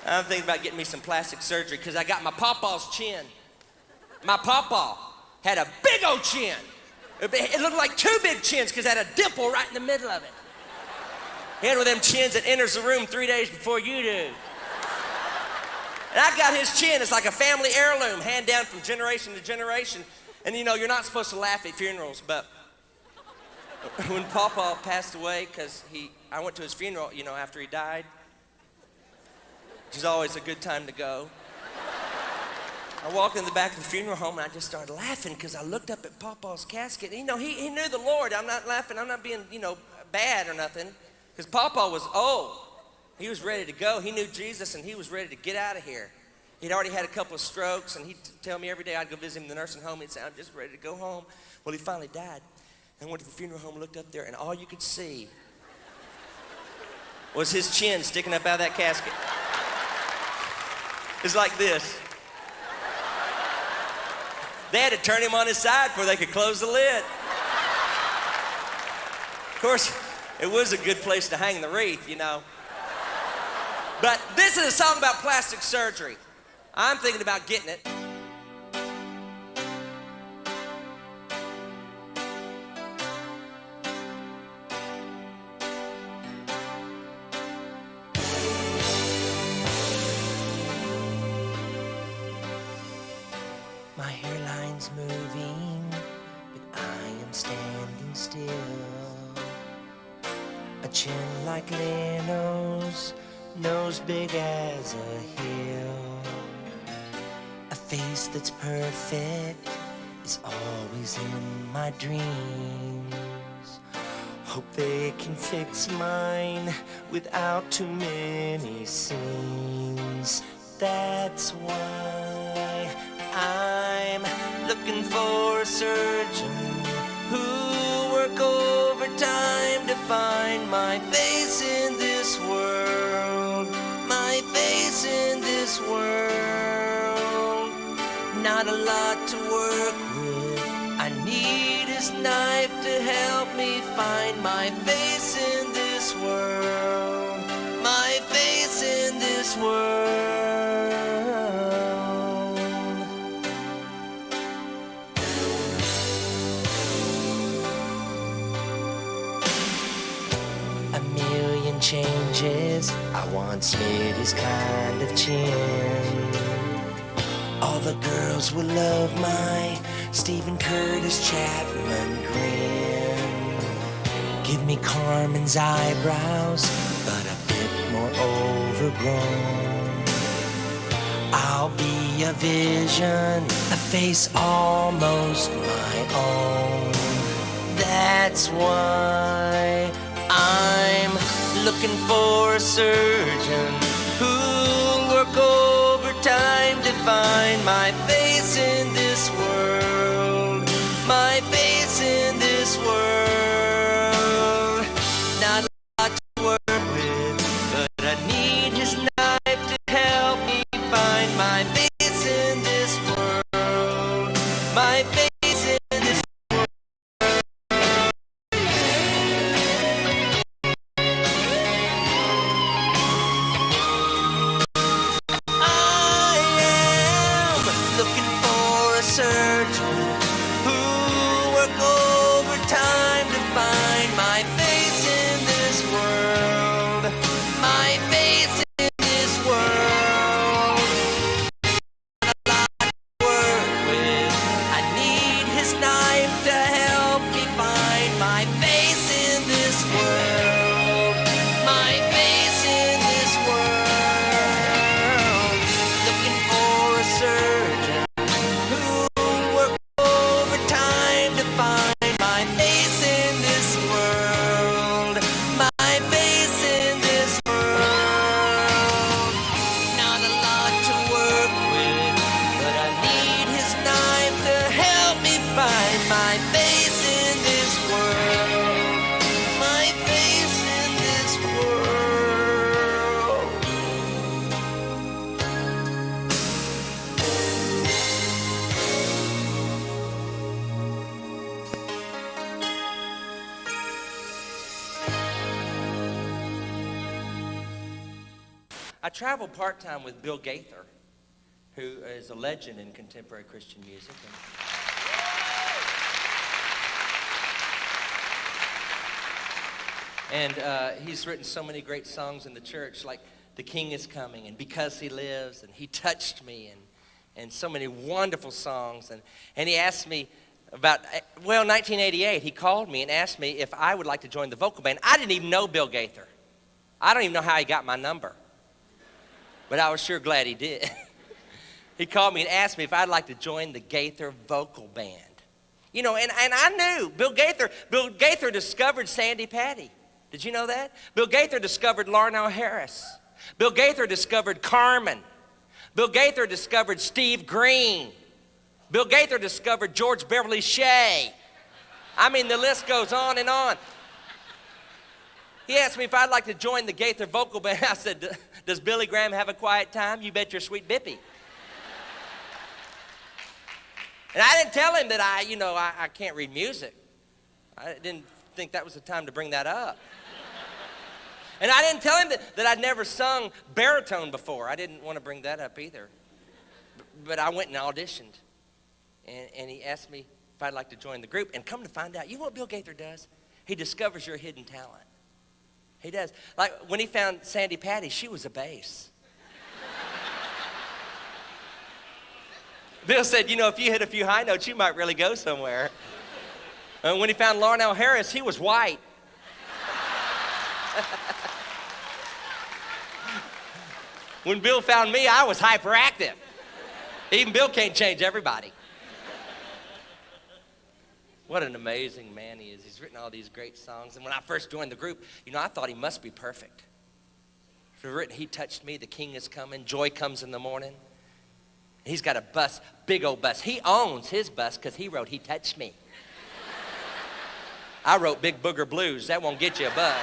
I'm thinking about getting me some plastic surgery because I got my pawpaw's chin. My pawpaw had a big old chin. It looked like two big chins because it had a dimple right in the middle of it. He had one of them chins that enters the room 3 days before you do. And I got his chin. It's like a family heirloom, hand down from generation to generation. And you know, you're not supposed to laugh at funerals, but when Pawpaw passed away, because I went to his funeral, you know, after he died, which is always a good time to go. I walked in the back of the funeral home and I just started laughing because I looked up at Pawpaw's casket. And, you know, he knew the Lord. I'm not laughing. I'm not being, you know, bad or nothing. Because Pawpaw was old. He was ready to go. He knew Jesus and he was ready to get out of here. He'd already had a couple of strokes and he'd tell me every day I'd go visit him in the nursing home. He'd say, I'm just ready to go home. Well, he finally died. I went to the funeral home, looked up there, and all you could see was his chin sticking up out of that casket. It's like this. They had to turn him on his side before they could close the lid. Of course, it was a good place to hang the wreath, you know. But this is a song about plastic surgery. I'm thinking about getting it. My hairline's moving, but I am standing still. A chin like Leno's, nose big as a hill. A face that's perfect is always in my dreams. Hope they can fix mine without too many seams. That's why I'm looking for a surgeon who'll work overtime to find my face in this world. My face in this world. Not a lot to work with. I need his knife to help me find my face in this world. My face in this world. Changes. I want Smitty's kind of chin. All the girls will love my Stephen Curtis Chapman grin. Give me Carmen's eyebrows, but a bit more overgrown. I'll be a vision, a face almost my own. That's why I'm looking for a surgeon who'll work overtime to find my face in this world. My face in this world. Not a lot to work with, but I need his knife to help me find my face in this world. My face. Looking I travel part-time with Bill Gaither, who is a legend in contemporary Christian music. And he's written so many great songs in the church, like The King is Coming, and Because He Lives, and He Touched Me, and so many wonderful songs. And he asked me about, 1988, he called me and asked me if I would like to join the vocal band. I didn't even know Bill Gaither. I don't even know how he got my number, but I was sure glad he did. He called me and asked me if I'd like to join the Gaither vocal band. You know, and I knew Bill Gaither discovered Sandi Patty. Did you know that? Bill Gaither discovered Larnell Harris. Bill Gaither discovered Carmen. Bill Gaither discovered Steve Green. Bill Gaither discovered George Beverly Shea. I mean, the list goes on and on. He asked me if I'd like to join the Gaither vocal band. I said, does Billy Graham have a quiet time? You bet your sweet bippy. And I didn't tell him that I can't read music. I didn't think that was the time to bring that up. And I didn't tell him that I'd never sung baritone before. I didn't want to bring that up either. But I went and auditioned. And he asked me if I'd like to join the group. And come to find out, you know what Bill Gaither does? He discovers your hidden talent. He does. Like when he found Sandi Patty, she was a bass. Bill said, if you hit a few high notes, you might really go somewhere. And when he found Larnell Harris, he was white. When Bill found me, I was hyperactive. Even Bill can't change everybody. What an amazing man he is. He's written all these great songs. And when I first joined the group, I thought he must be perfect. He's written He Touched Me, The King Is Coming, Joy Comes in the Morning. He's got a bus, big old bus. He owns his bus because he wrote He Touched Me. I wrote Big Booger Blues. That won't get you a bus.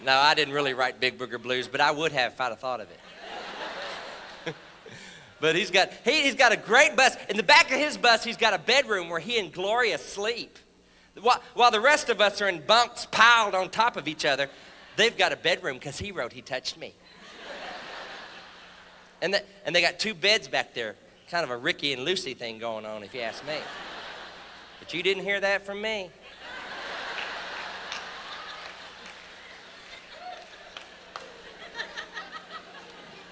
No, I didn't really write Big Booger Blues, but I would have if I'd have thought of it. But he's got a great bus. In the back of his bus, he's got a bedroom where he and Gloria sleep. While the rest of us are in bunks piled on top of each other, they've got a bedroom because he wrote He Touched Me. And they got two beds back there, kind of a Ricky and Lucy thing going on, if you ask me. But you didn't hear that from me.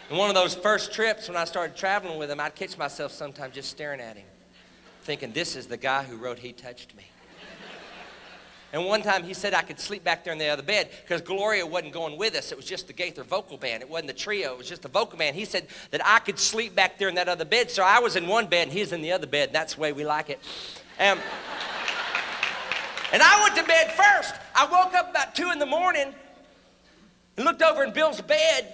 And one of those first trips when I started traveling with him, I'd catch myself sometimes just staring at him, thinking, this is the guy who wrote He Touched Me. And one time he said I could sleep back there in the other bed because Gloria wasn't going with us. It was just the Gaither vocal band. It wasn't the trio. It was just the vocal band. He said that I could sleep back there in that other bed. So I was in one bed and he was in the other bed. And that's the way we like it. And I went to bed first. I woke up about 2 in the morning and looked over in Bill's bed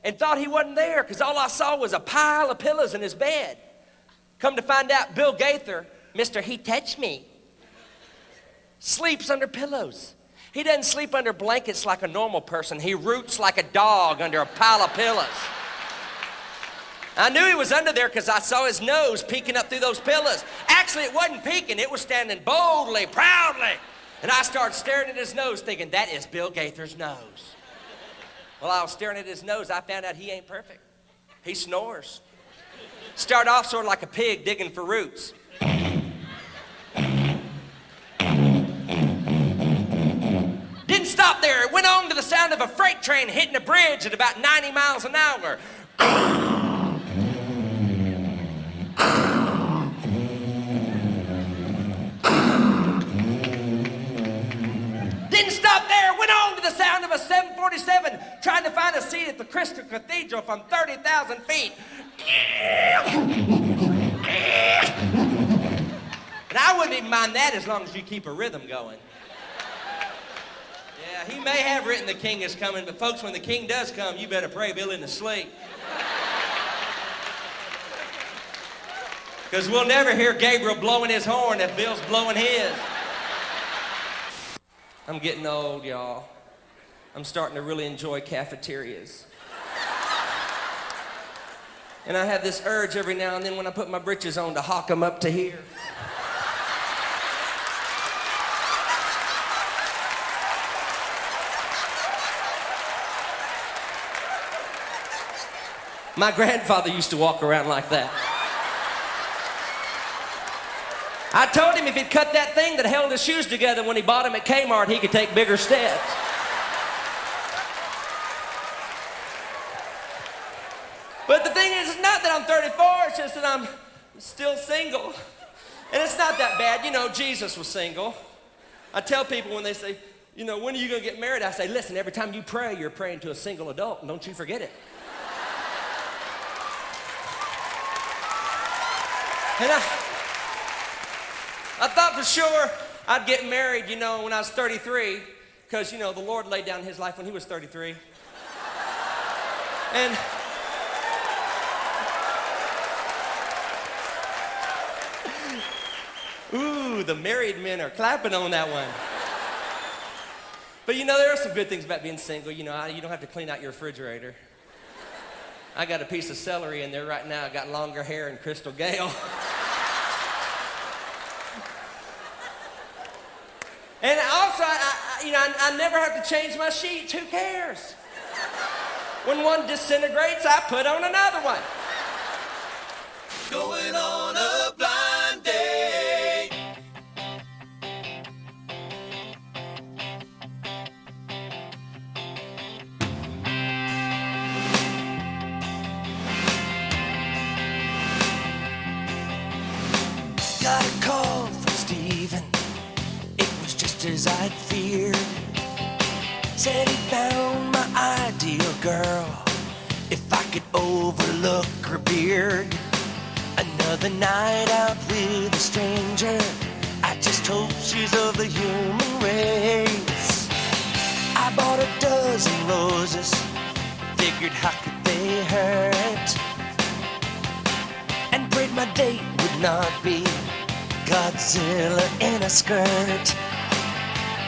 and thought he wasn't there because all I saw was a pile of pillows in his bed. Come to find out, Bill Gaither, Mr. He Touched Me, sleeps under pillows. He doesn't sleep under blankets like a normal person. He roots like a dog under a pile of pillows. I knew he was under there because I saw his nose peeking up through those pillows. Actually, it wasn't peeking. It was standing boldly, proudly. And I started staring at his nose thinking, that is Bill Gaither's nose. Well, I was staring at his nose. I found out he ain't perfect. He snores. Started off sort of like a pig digging for roots. Didn't stop there. It went on to the sound of a freight train hitting a bridge at about 90 miles an hour. Didn't stop there. Went on to the sound of a 747 trying to find a seat at the Crystal Cathedral from 30,000 feet. And I wouldn't even mind that as long as you keep a rhythm going. Yeah, he may have written The King Is Coming, but folks, when the king does come, you better pray Bill into sleep. Because we'll never hear Gabriel blowing his horn if Bill's blowing his. I'm getting old, y'all. I'm starting to really enjoy cafeterias. And I have this urge every now and then when I put my britches on to hawk them up to here. My grandfather used to walk around like that. I told him if he'd cut that thing that held his shoes together when he bought them at Kmart, he could take bigger steps. But the thing is, it's not that I'm 34, it's just that I'm still single. And it's not that bad. You know, Jesus was single. I tell people when they say, you know, when are you going to get married? I say, listen, every time you pray, you're praying to a single adult, and don't you forget it. And I thought for sure I'd get married, you know, when I was 33, because, you know, the Lord laid down his life when he was 33. And ooh, the married men are clapping on that one. But you know, there are some good things about being single. You know, you don't have to clean out your refrigerator. I got a piece of celery in there right now. I got longer hair than Crystal Gale. And also, I never have to change my sheets. Who cares? When one disintegrates, I put on another one. Going on a blind date. Got a call from Steven. It was just as I'd feared. Said he found my ideal girl. If I could overlook her beard. Another night out with a stranger. I just hope she's of the human race. I bought a dozen roses. Figured how could they hurt? And prayed my date would not be Godzilla in a skirt.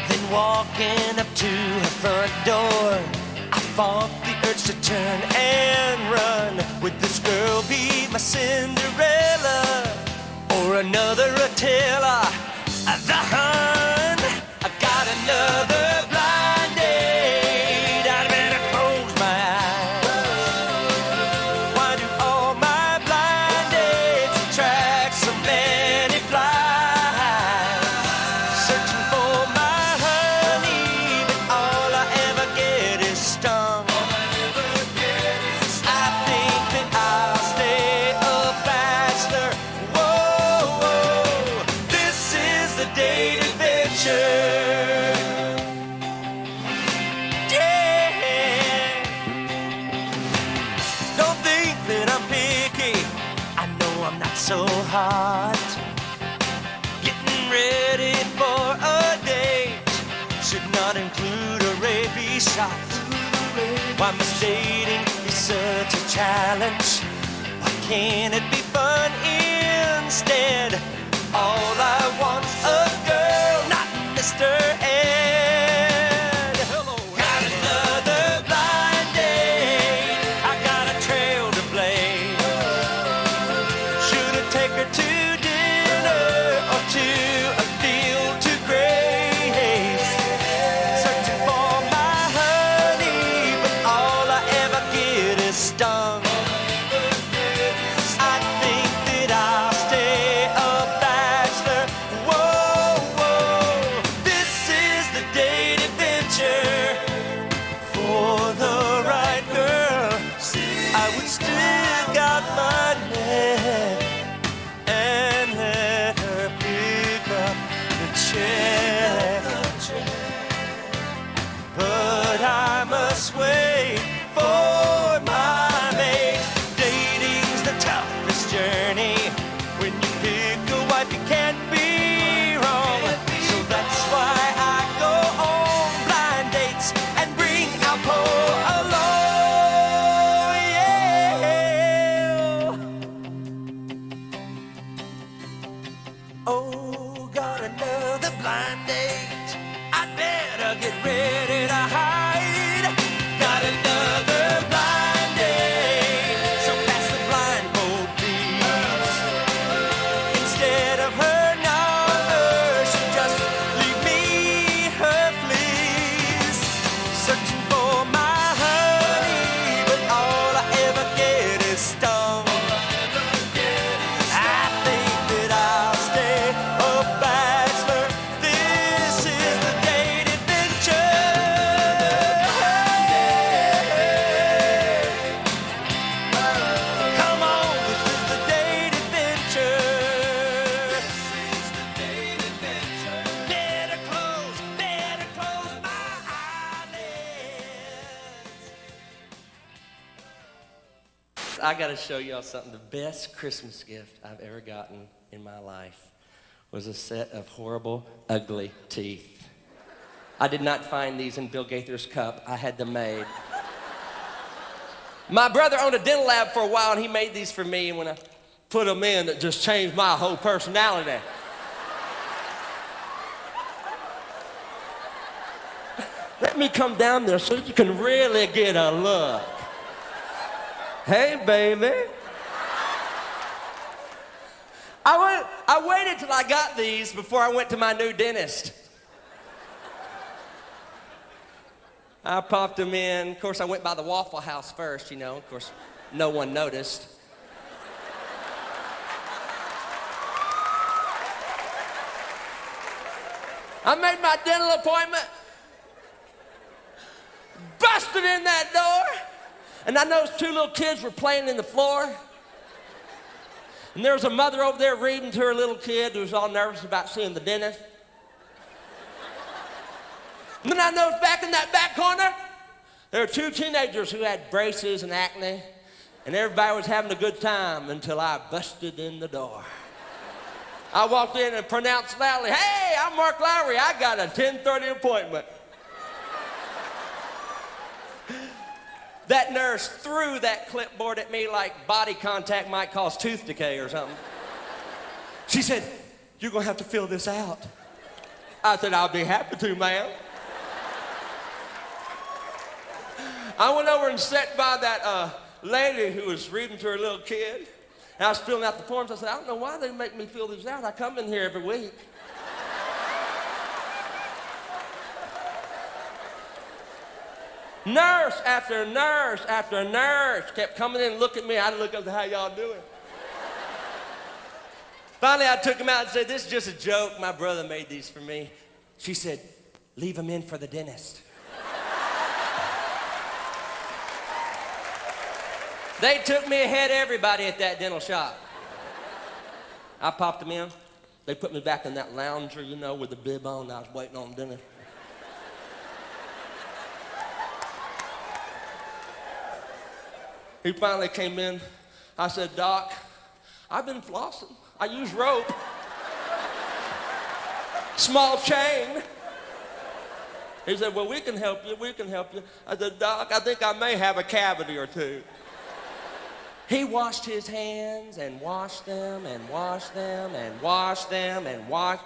Then walking up to her front door, I fought the urge to turn and run. Would this girl be my Cinderella or another Attila, the Hun? I got another blind date. I'd better close my eyes. Why do all my blind dates attract so many flies? Searching for my honey, but all I ever get is stung. I think that I'll stay a bachelor. Whoa, whoa, this is the date adventure. Yeah. Don't think that I'm picky. I know I'm not so hot. Getting ready for a date should not include a rabies shot. Why must dating be such a challenge? Why can't it be fun instead? All I want's a girl, not Mr. Ed. Hello. Got another blind date. I got a trail to blaze. Should I take her to dinner or to a field to graze? Searching for my honey, but all I ever get is stung. I think that I'll stay a bachelor. Whoa, whoa, this is the date adventure. For the right girl, I would stick out my neck and let her pick up the check. But I must wait for my mate. Dating's the toughest journey. When you pick a wife, you can't be wrong. So that's why I go on blind dates and bring Alpo along. Yeah. Oh, got another blind date. I'd better get ready to hide. Got I gotta show y'all something. The best Christmas gift I've ever gotten in my life was a set of horrible, ugly teeth. I did not find these in Bill Gaither's cup. I had them made. My brother owned a dental lab for a while, and he made these for me, and when I put them in, it just changed my whole personality. Let me come down there so you can really get a look. Hey, baby. I waited till I got these before I went to my new dentist. I popped them in. Of course, I went by the Waffle House first, you know. Of course, no one noticed. I made my dental appointment. Busted in that door, and I noticed two little kids were playing in the floor. And there was a mother over there reading to her little kid who was all nervous about seeing the dentist. And then I noticed back in that back corner, there were two teenagers who had braces and acne, and everybody was having a good time until I busted in the door. I walked in and pronounced loudly, "Hey, I'm Mark Lowry. I got a 10:30 appointment." That nurse threw that clipboard at me like body contact might cause tooth decay or something. She said, "You're gonna have to fill this out." I said, "I'll be happy to, ma'am." I went over and sat by that lady who was reading to her little kid, and I was filling out the forms. I said, "I don't know why they make me fill these out. I come in here every week." Nurse after nurse after nurse kept coming in and looking at me. I'd look up to, "How y'all doing?" Finally, I took them out and said, "This is just a joke. My brother made these for me." She said, "Leave them in for the dentist." They took me ahead of everybody at that dental shop. I popped them in. They put me back in that lounger, you know, with the bib on. I was waiting on dinner. He finally came in. I said, "Doc, I've been flossing. I use rope. Small chain." He said, "Well, we can help you. We can help you." I said, "Doc, I think I may have a cavity or two." He washed his hands and washed them and washed them and washed them and washed.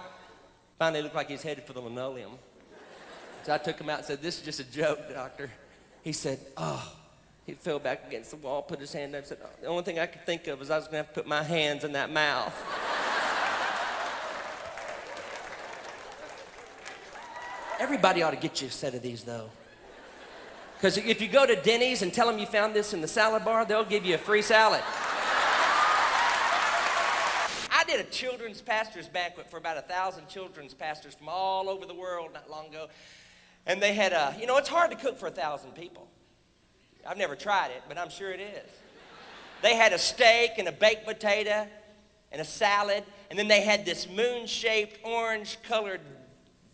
Finally, it looked like he was headed for the linoleum. So I took him out and said, "This is just a joke, doctor." He said, "Oh." He fell back against the wall, put his hand up, and said, "The only thing I could think of is I was gonna have to put my hands in that mouth." Everybody ought to get you a set of these, though. Because if you go to Denny's and tell them you found this in the salad bar, they'll give you a free salad. I did a children's pastor's banquet for about 1,000 children's pastors from all over the world not long ago. And they had it's hard to cook for 1,000 people. I've never tried it, but I'm sure it is. They had a steak and a baked potato and a salad, and then they had this moon-shaped, orange-colored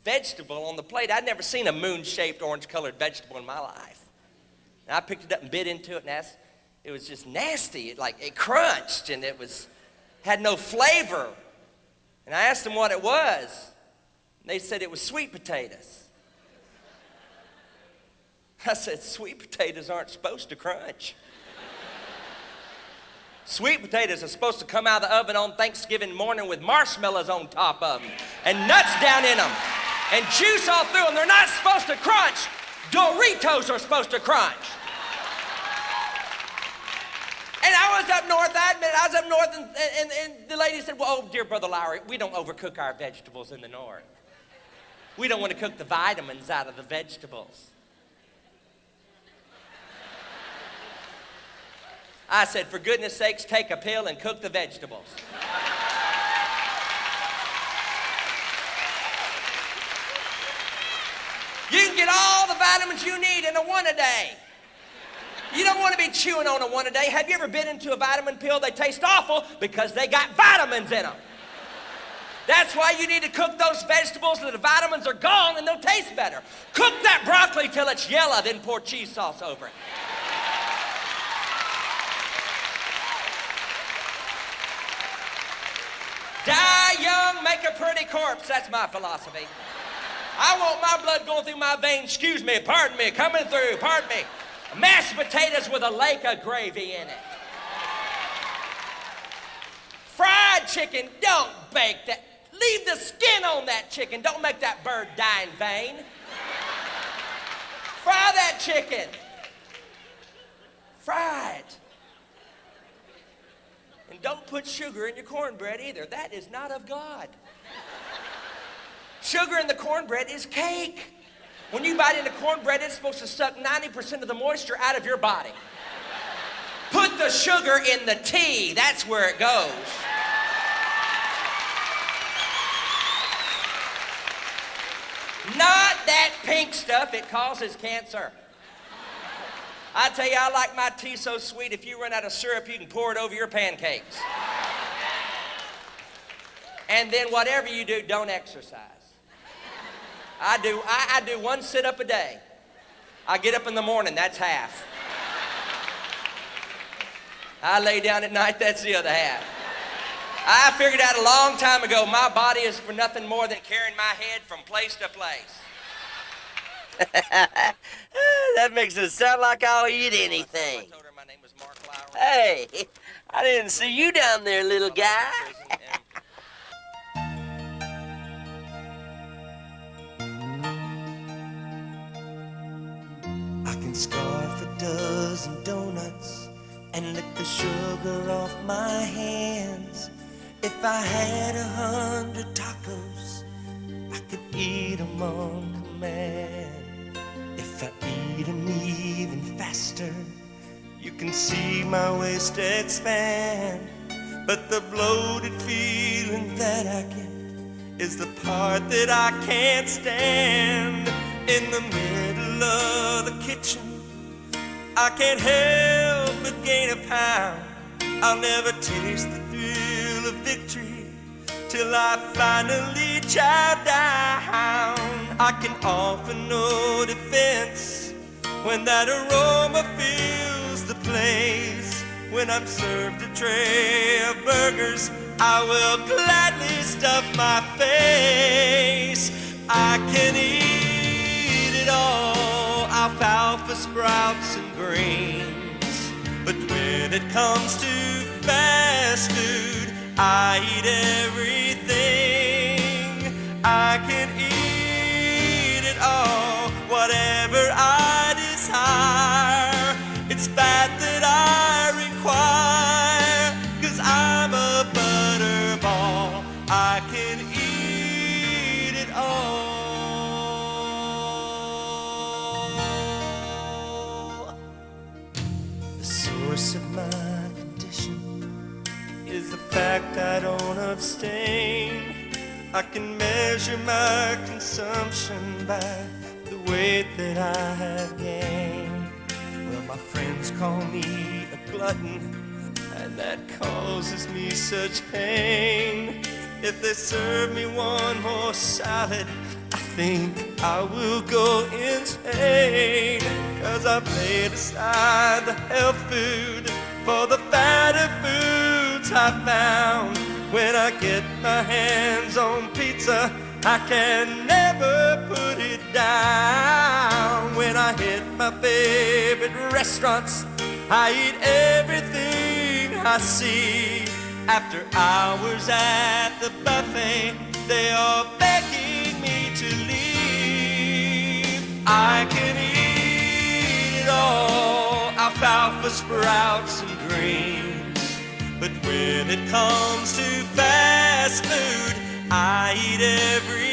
vegetable on the plate. I'd never seen a moon-shaped, orange-colored vegetable in my life. And I picked it up and bit into it, and it was just nasty. It crunched, and had no flavor. And I asked them what it was, and they said it was sweet potatoes. I said, "Sweet potatoes aren't supposed to crunch. Sweet potatoes are supposed to come out of the oven on Thanksgiving morning with marshmallows on top of them and nuts down in them and juice all through them. They're not supposed to crunch. Doritos are supposed to crunch." And I was up north, I admit, I was up north, and the lady said, "Well, oh, dear Brother Lowry, we don't overcook our vegetables in the north. We don't want to cook the vitamins out of the vegetables." I said, "For goodness sakes, take a pill and cook the vegetables." You can get all the vitamins you need in a one-a-day. You don't want to be chewing on a one-a-day. Have you ever been into a vitamin pill? They taste awful because they got vitamins in them. That's why you need to cook those vegetables so the vitamins are gone and they'll taste better. Cook that broccoli till it's yellow, then pour cheese sauce over it. Die young, make a pretty corpse. That's my philosophy. I want my blood going through my veins. Excuse me, pardon me, coming through, pardon me. Mashed potatoes with a lake of gravy in it. Fried chicken, don't bake that. Leave the skin on that chicken. Don't make that bird die in vain. Fry that chicken. Fry it. And don't put sugar in your cornbread either. That is not of God. Sugar in the cornbread is cake. When you bite into cornbread, it's supposed to suck 90% of the moisture out of your body. Put the sugar in the tea. That's where it goes. Not that pink stuff. It causes cancer. I tell you, I like my tea so sweet, if you run out of syrup, you can pour it over your pancakes. And then whatever you do, don't exercise. I do one sit-up a day. I get up in the morning, that's half. I lay down at night, that's the other half. I figured out a long time ago, my body is for nothing more than carrying my head from place to place. That makes it sound like I'll eat anything. I told her my name was Mark Lowry. Hey, I didn't see you down there, little guy. I can scarf a dozen donuts and lick the sugar off my hands. If I had 100 tacos, I could eat them on command. If I eat them even faster, you can see my waist expand. But the bloated feeling that I get is the part that I can't stand. In the middle of the kitchen, I can't help but gain a pound. I'll never taste the thrill of victory till I finally chow down. I can offer no defense when that aroma fills the place. When I'm served a tray of burgers, I will gladly stuff my face. I can eat it all, alfalfa, sprouts, and greens. But when it comes to fast food, I eat everything. I can eat it all, whatever I desire. It's fat that I require, 'cause I'm a butterball. I can eat it all. The source of my condition is the fact I don't abstain. I can measure my consumption by the weight that I have gained. Well, my friends call me a glutton, and that causes me such pain. If they serve me one more salad, I think I will go insane. 'Cause I've laid aside the health food for the fatter foods I found. When I get my hands on pizza, I can never put it down. When I hit my favorite restaurants, I eat everything I see. After hours at the buffet, they are begging me to leave. I can eat it all, alfalfa, sprouts, and greens. But when it comes to fast food, I eat everything.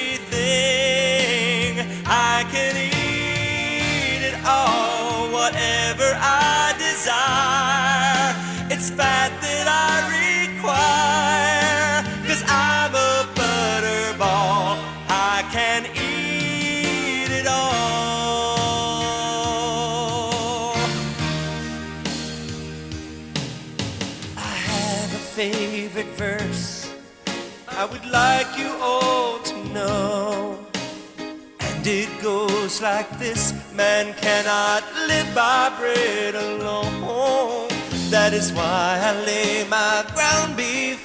I can eat it all, whatever I desire. It's fat that I require, 'cause I'm a butterball. I can eat it all. I have a favorite verse I would like you all to know, and it goes like this: man cannot live by bread alone. That is why I lay my ground beef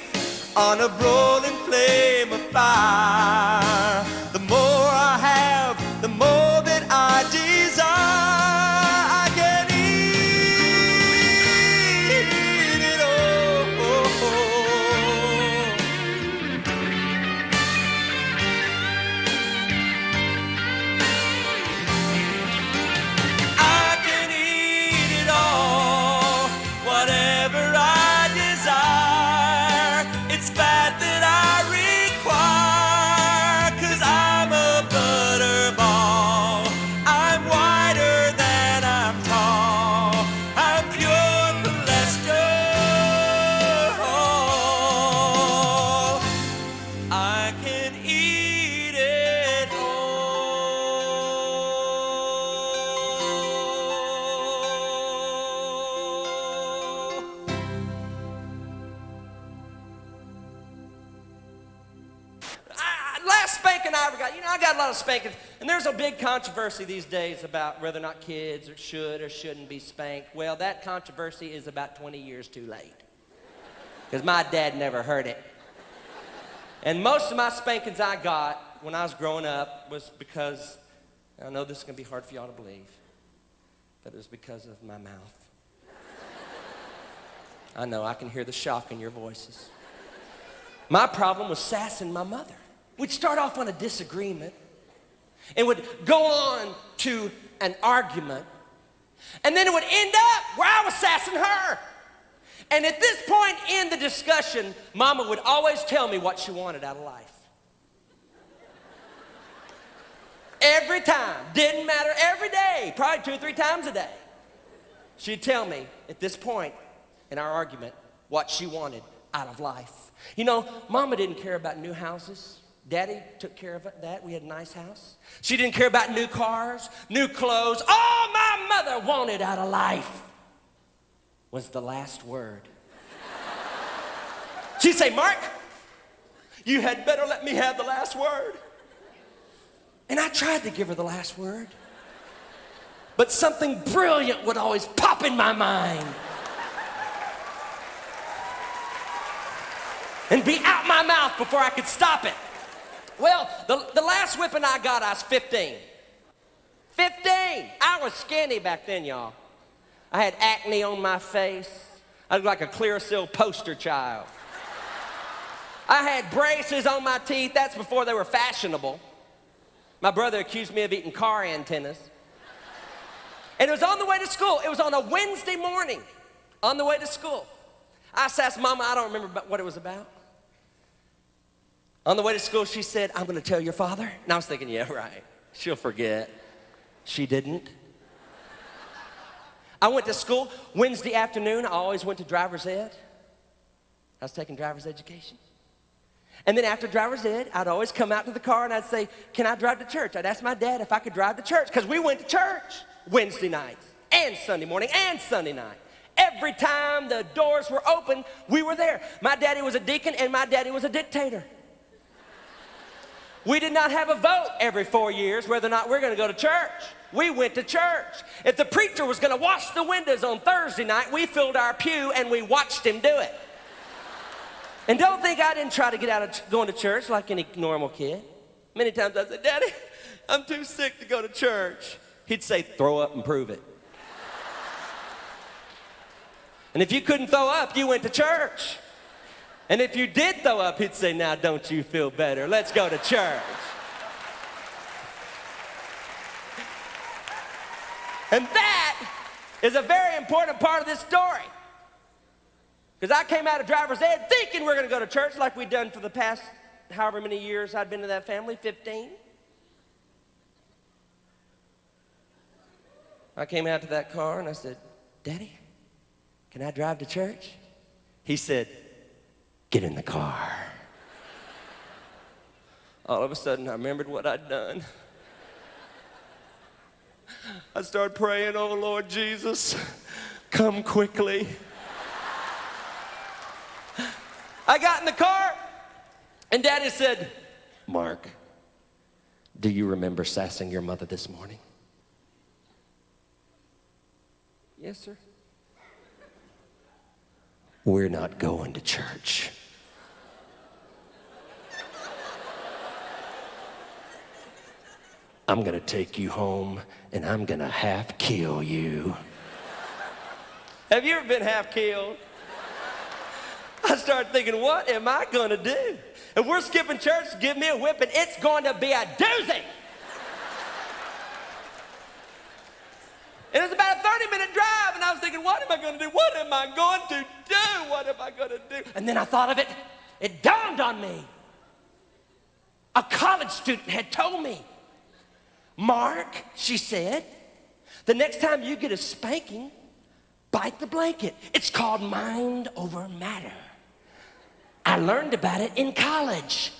on a rolling flame of fire. The more I have, the more that I desire. I can eat it all. I can eat it all, whatever I desire. It's fat that I require, 'cause I'm a butterball. I'm wider than I'm tall. I'm pure cholesterol. I can eat it all. Last spanking I ever got, I got a lot of spankings, and there's a big controversy these days about whether or not kids should or shouldn't be spanked. Well, that controversy is about 20 years too late, because my dad never heard it. And most of my spankings I got when I was growing up was because, I know this is going to be hard for y'all to believe, but it was because of my mouth. I know, I can hear the shock in your voices. My problem was sassing my mother. We'd start off on a disagreement and would go on to an argument, and then it would end up where I was sassing her. And at this point in the discussion, Mama would always tell me what she wanted out of life. Every time, didn't matter, every day, probably 2 or 3 times a day. She'd tell me at this point in our argument what she wanted out of life. Mama didn't care about new houses. Daddy took care of that. We had a nice house. She didn't care about new cars, new clothes. All my mother wanted out of life was the last word. She'd say, "Mark, you had better let me have the last word." And I tried to give her the last word, but something brilliant would always pop in my mind and be out my mouth before I could stop it. Well, the last whipping I got, I was 15. 15! I was skinny back then, y'all. I had acne on my face. I looked like a Clearasil poster child. I had braces on my teeth. That's before they were fashionable. My brother accused me of eating car antennas. And it was on the way to school. It was on a Wednesday morning on the way to school. I asked Mama, I don't remember what it was about. On the way to school, she said, "I'm going to tell your father." And I was thinking, yeah, right. She'll forget. She didn't. I went to school Wednesday afternoon. I always went to driver's ed. I was taking driver's education. And then after driver's ed, I'd always come out to the car and I'd say, "Can I drive to church?" I'd ask my dad if I could drive to church, because we went to church Wednesday nights and Sunday morning and Sunday night. Every time the doors were open, we were there. My daddy was a deacon and my daddy was a dictator. We did not have a vote every 4 years whether or not we're going to go to church. We went to church. If the preacher was going to wash the windows on Thursday night, we filled our pew and we watched him do it. And don't think I didn't try to get out of going to church like any normal kid. Many times I said, "Daddy, I'm too sick to go to church." He'd say, "Throw up and prove it." And if you couldn't throw up, you went to church. And if you did throw up, he'd say, "Now don't you feel better? Let's go to church." And that is a very important part of this story. Because I came out of driver's ed thinking we're going to go to church like we'd done for the past however many years I'd been to that family, 15. I came out to that car and I said, "Daddy, can I drive to church?" He said, "Get in the car." All of a sudden, I remembered what I'd done. I started praying, "Oh, Lord Jesus, come quickly." I got in the car, and Daddy said, "Mark, do you remember sassing your mother this morning?" "Yes, sir." "We're not going to church." I'm gonna take you home and I'm gonna half kill you. Have you ever been half killed? I started thinking, what am I gonna do? If we're skipping church, give me a whipping, it's going to be a doozy. And it's about a 30-minute drive, and I was thinking, what am I gonna do? What am I going to do? What am I gonna do? And then I thought of it. It dawned on me. A college student had told me, Mark, she said, the next time you get a spanking, bite the blanket. It's called mind over matter. I learned about it in college.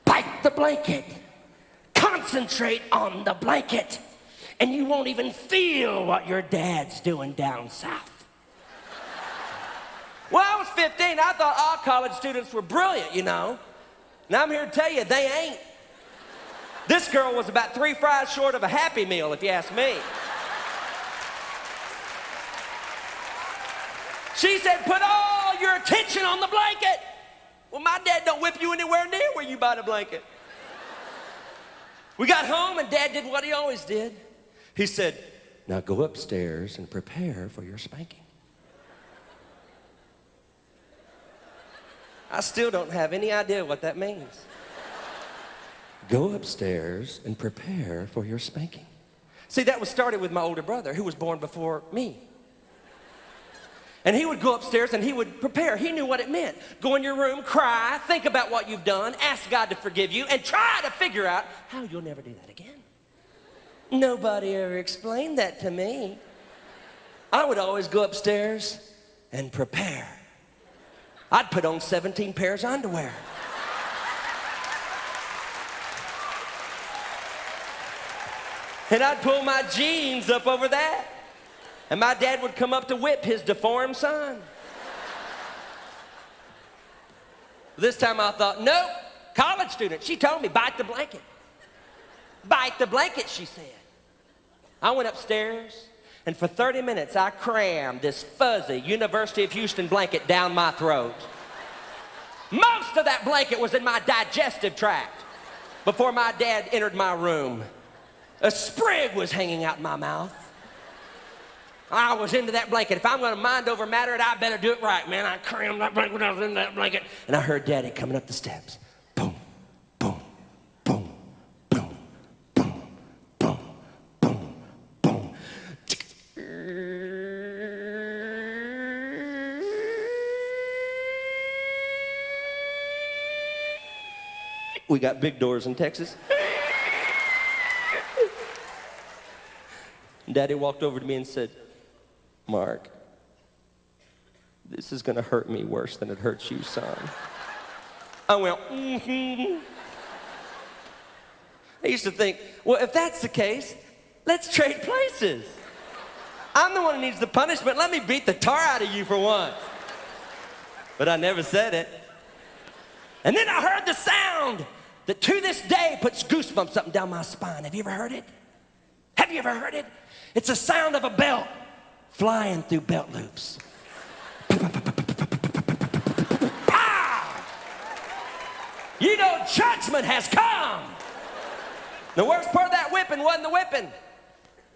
Bite the blanket. Concentrate on the blanket. And you won't even feel what your dad's doing down south. Well, I was 15. I thought all college students were brilliant, you know. Now I'm here to tell you, they ain't. This girl was about 3 fries short of a Happy Meal, if you ask me. She said, put all your attention on the blanket. Well, my dad don't whip you anywhere near where you buy the blanket. We got home and Dad did what he always did. He said, now go upstairs and prepare for your spanking. I still don't have any idea what that means. Go upstairs and prepare for your spanking. See, that was started with my older brother, who was born before me. And he would go upstairs and he would prepare. He knew what it meant. Go in your room, cry, think about what you've done, ask God to forgive you, and try to figure out how you'll never do that again. Nobody ever explained that to me. I would always go upstairs and prepare. I'd put on 17 pairs of underwear. And I'd pull my jeans up over that. And my dad would come up to whip his deformed son. This time I thought, nope, college student. She told me, bite the blanket. Bite the blanket, she said. I went upstairs, and for 30 minutes, I crammed this fuzzy University of Houston blanket down my throat. Most of that blanket was in my digestive tract before my dad entered my room. A sprig was hanging out in my mouth. I was into that blanket. If I'm gonna mind over matter it, I better do it right, man. I crammed that blanket when I was in that blanket. And I heard Daddy coming up the steps. Boom, boom, boom, boom, boom, boom, boom, boom. We got big doors in Texas. Daddy walked over to me and said, Mark, this is gonna hurt me worse than it hurts you, son. I went, I used to think, well, if that's the case, let's trade places. I'm the one who needs the punishment. Let me beat the tar out of you for once. But I never said it. And then I heard the sound that to this day puts goosebumps up and down my spine. Have you ever heard it? Have you ever heard it? It's the sound of a belt flying through belt loops. Pow! You know judgment has come. The worst part of that whipping wasn't the whipping.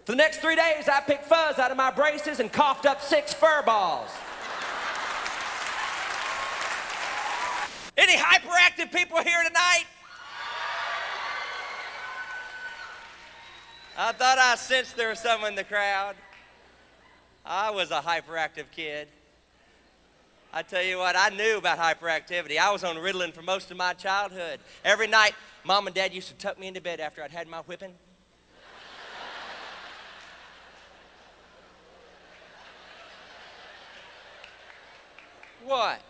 For the next 3 days, I picked fuzz out of my braces and coughed up 6 fur balls. Any hyperactive people here tonight? I thought I sensed there was someone in the crowd. I was a hyperactive kid. I tell you what, I knew about hyperactivity. I was on Ritalin for most of my childhood. Every night, Mom and Dad used to tuck me into bed after I'd had my whipping. What?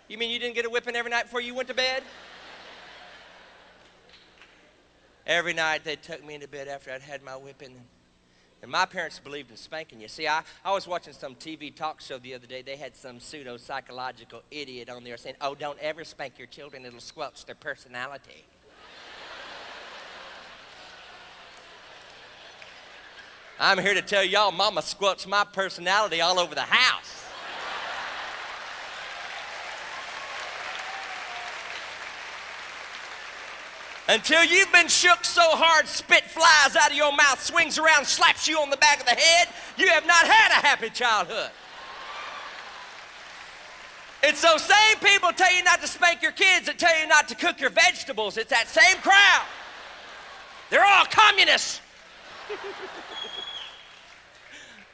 You mean you didn't get a whipping every night before you went to bed? Every night they took me into bed after I'd had my whipping. And my parents believed in spanking. You see, I was watching some TV talk show the other day. They had some pseudo-psychological idiot on there saying, oh, don't ever spank your children. It'll squelch their personality. I'm here to tell y'all, Mama squelched my personality all over the house. Until you've been shook so hard, spit flies out of your mouth, swings around, slaps you on the back of the head, you have not had a happy childhood. It's those same people tell you not to spank your kids that tell you not to cook your vegetables. It's that same crowd. They're all communists.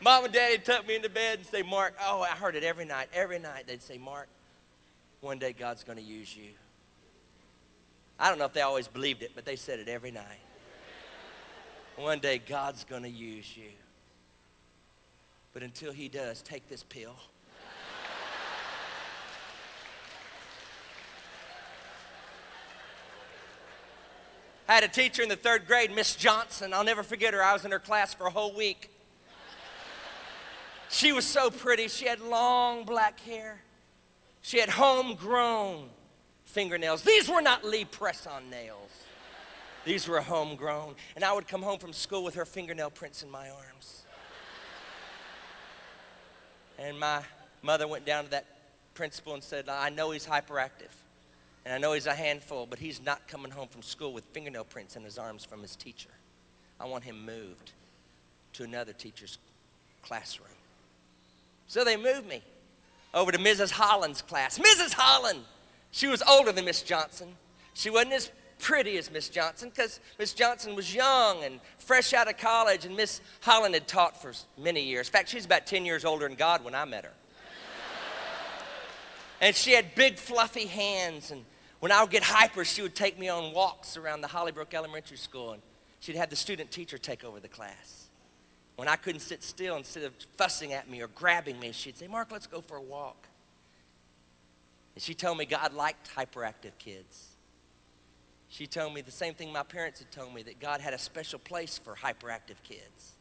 Mom and Daddy tuck me into bed and say, Mark, oh, I heard it every night. Every night they'd say, Mark, one day God's going to use you. I don't know if they always believed it, but they said it every night. One day God's going to use you. But until he does, take this pill. I had a teacher in the 3rd grade, Miss Johnson. I'll never forget her. I was in her class for a whole week. She was so pretty. She had long black hair. She had homegrown fingernails. These were not Lee press-on nails. These were homegrown. And I would come home from school with her fingernail prints in my arms. And my mother went down to that principal and said, I know he's hyperactive. And I know he's a handful, but he's not coming home from school with fingernail prints in his arms from his teacher. I want him moved to another teacher's classroom. So they moved me over to Mrs. Holland's class. Mrs. Holland, she was older than Miss Johnson. She wasn't as pretty as Miss Johnson because Miss Johnson was young and fresh out of college, and Miss Holland had taught for many years. In fact, she's about 10 years older than God when I met her. And she had big, fluffy hands, and when I would get hyper, she would take me on walks around the Hollybrook Elementary School, and she'd have the student teacher take over the class. When I couldn't sit still, instead of fussing at me or grabbing me, she'd say, Mark, let's go for a walk. And she told me God liked hyperactive kids. She told me the same thing my parents had told me, that God had a special place for hyperactive kids.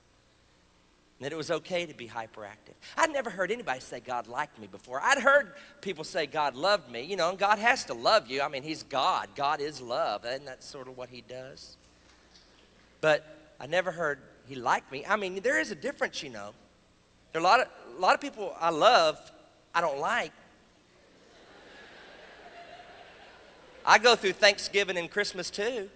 And that it was okay to be hyperactive. I'd never heard anybody say God liked me before. I'd heard people say God loved me, and God has to love you. I mean, he's God. God is love, and that's sort of what he does. But I never heard he liked me. I mean, there is a difference, There are a lot of people I love, I don't like. I go through Thanksgiving and Christmas too.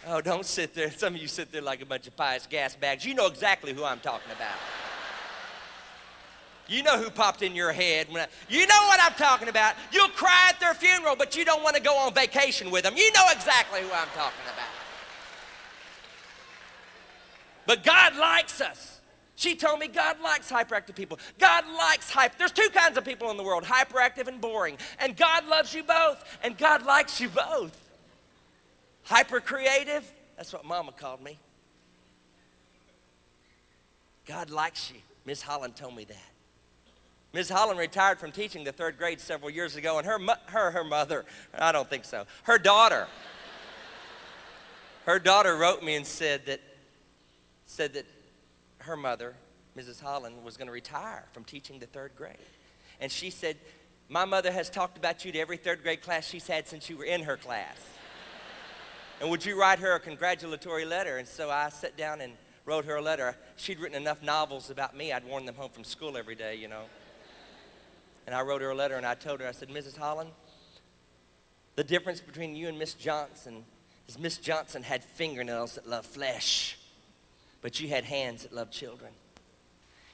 Oh, don't sit there. Some of you sit there like a bunch of pious gas bags. You know exactly who I'm talking about. You know who popped in your head. You know what I'm talking about. You'll cry at their funeral, but you don't want to go on vacation with them. You know exactly who I'm talking about. But God likes us. She told me God likes hyperactive people. God likes There's 2 kinds of people in the world, hyperactive and boring. And God loves you both, and God likes you both. Hyper creative, that's what Mama called me. God likes you. Miss Holland told me that. Miss Holland retired from teaching the 3rd grade several years ago, and her mother, I don't think so, her daughter wrote me and said that her mother, Mrs. Holland, was going to retire from teaching the 3rd grade. And she said, my mother has talked about you to every 3rd grade class she's had since you were in her class. And would you write her a congratulatory letter? And so I sat down and wrote her a letter. She'd written enough novels about me, I'd worn them home from school every day, And I wrote her a letter, and I told her, I said, Mrs. Holland, the difference between you and Miss Johnson is Miss Johnson had fingernails that love flesh, but you had hands that love children.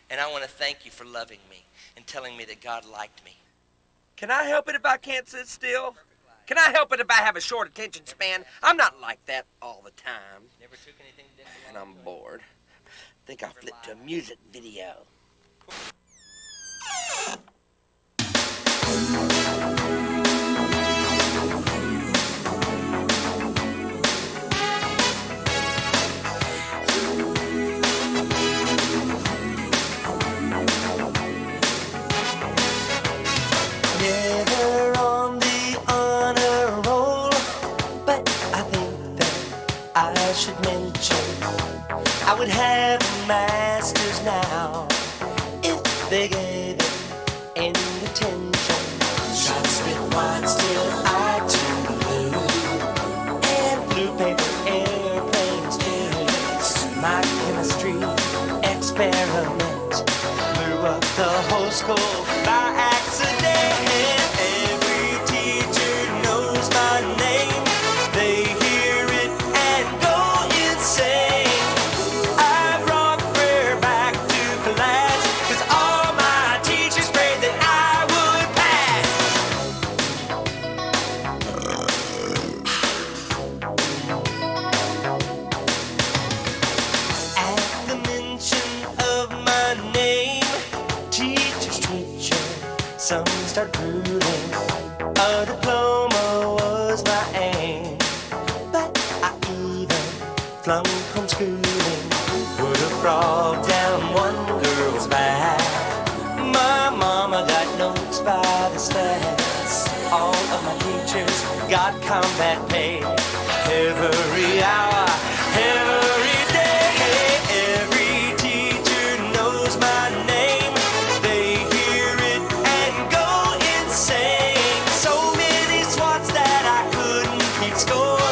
And I want to thank you for loving me and telling me that God liked me. Can I help it if I can't sit still? Can I help it if I have a short attention span? I'm not like that all the time. Never took anything that didn't belong. And I'm bored. I think I'll flip to a music video. Never on the honor roll, but I think that I should mention I would have a master's now if circle by accident. Every teacher knows my name. They hear it and go insane. I brought prayer back to class, 'cause all my teachers prayed that I would pass. At the mention of my name, teachers twitch, some start drooling. A diploma was my aim, but I even flunk homeschooling. Put a frog down one girl's back. My mama got notes by the stacks. All of my teachers got combat pay. Every hour, every day. Every teacher knows my name. They hear it and go insane. So many swats that I couldn't keep score.